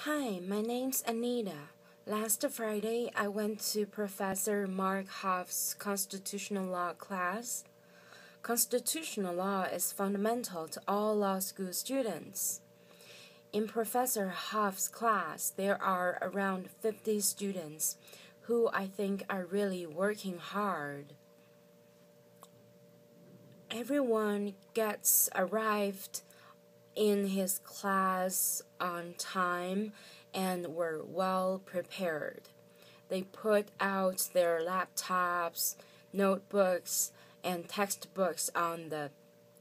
Hi, my name's Anita. Last Friday, I went to Professor Mark Huff's constitutional law class. Constitutional law is fundamental to all law school students. In Professor Huff's class, there are around 50 students who I think are really working hard. Everyone gets arrived in his class on time and were well prepared. They put out their laptops, notebooks, and textbooks on the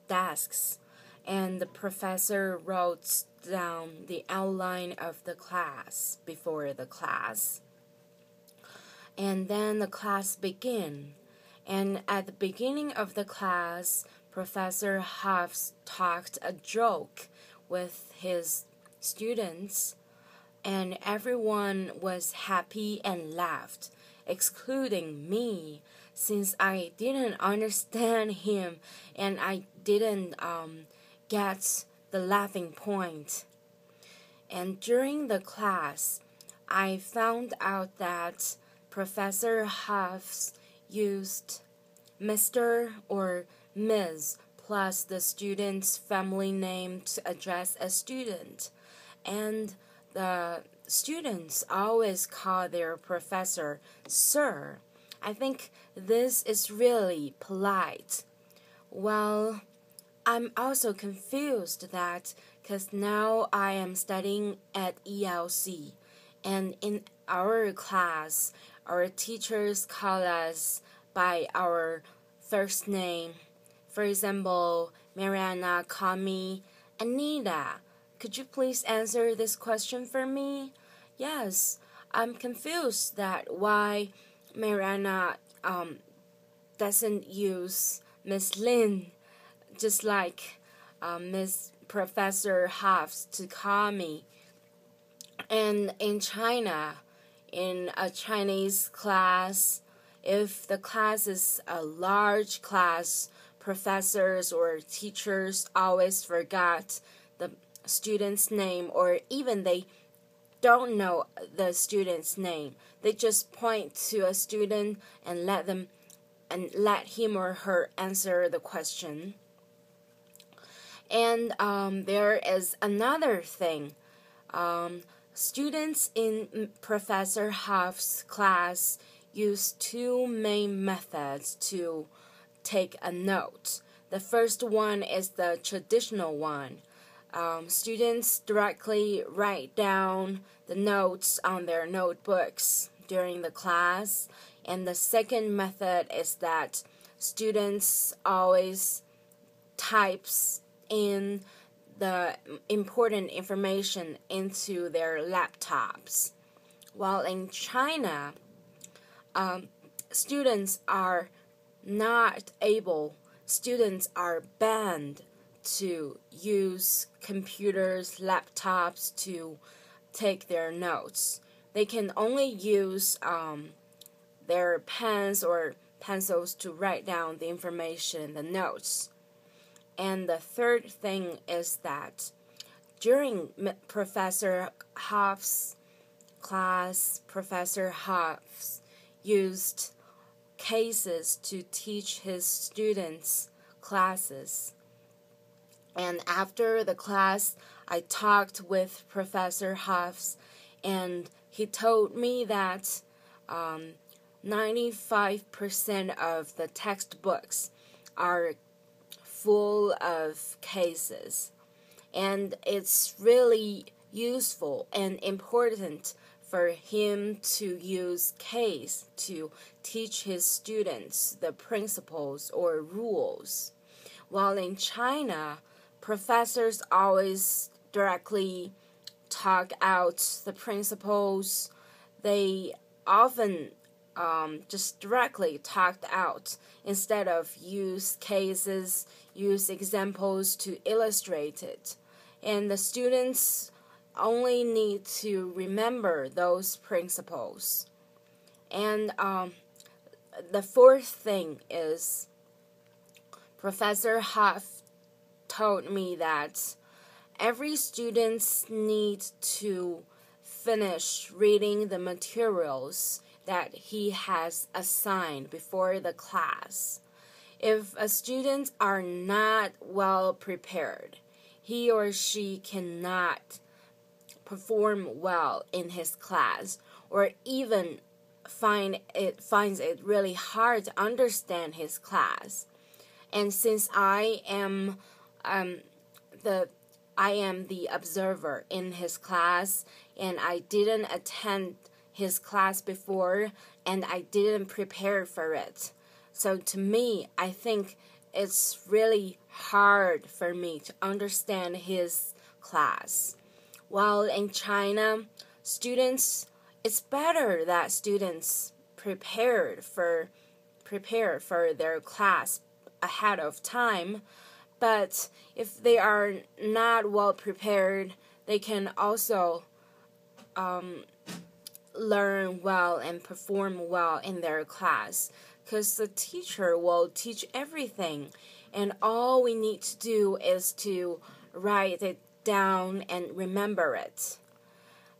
desks, and the professor wrote down the outline of the class before the class. And then the class began. And at the beginning of the class, Professor Huff talked a joke with his students, and everyone was happy and laughed, excluding me, since I didn't understand him and I didn't get the laughing point. And during the class, I found out that Professor Huff used Mr. or Ms. plus the student's family name to address a student, and the students always call their professor Sir. I think this is really polite. Well, I'm also confused that because now I am studying at ELC, and in our class, our teachers call us by our first name. For example, Mariana called me Anita. Could you please answer this question for me? Yes, I'm confused that why Mariana doesn't use Miss Lin, just like Miss Professor Huff to call me. And in China, in a Chinese class, if the class is a large class, professors or teachers always forgot the student's name, or even they don't know the student's name. They just point to a student and let him or her answer the question. And there is another thing. Students in Professor Huff's class use two main methods to take a note. The first one is the traditional one. Students directly write down the notes on their notebooks during the class. And the second method is that students always types in the important information into their laptops. While in China, students are banned to use computers, laptops to take their notes. They can only use their pens or pencils to write down the information, the notes. And the third thing is that during Professor Huff's class, Professor Huff used cases to teach his students classes. And after the class, I talked with Professor Huff, and he told me that 95% of the textbooks are full of cases, and it's really useful and important for him to use case to teach his students the principles or rules. While in China, professors always directly talk out the principles. They often just directly talked out instead of use cases, use examples to illustrate it. And the students only need to remember those principles. And the fourth thing is Professor Huff told me that every student needs to finish reading the materials that he has assigned before the class. If a student are not well prepared, he or she cannot perform well in his class, or even finds it really hard to understand his class. And since I am the observer in his class, and I didn't attend his class before, and I didn't prepare for it. So to me, I think it's really hard for me to understand his class. While in China, it's better that students prepare for their class ahead of time. But if they are not well prepared, they can also learn well and perform well in their class, because the teacher will teach everything, and all we need to do is to write it down and remember it.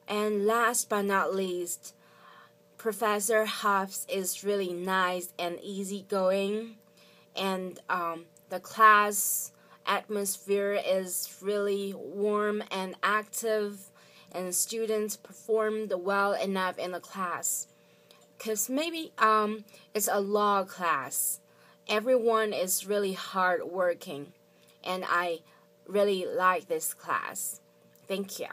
And last but not least, Professor Huffs is really nice and easygoing, and the class atmosphere is really warm and active, and students performed well enough in the class. Because maybe it's a law class. Everyone is really hard working, and I really like this class. Thank you.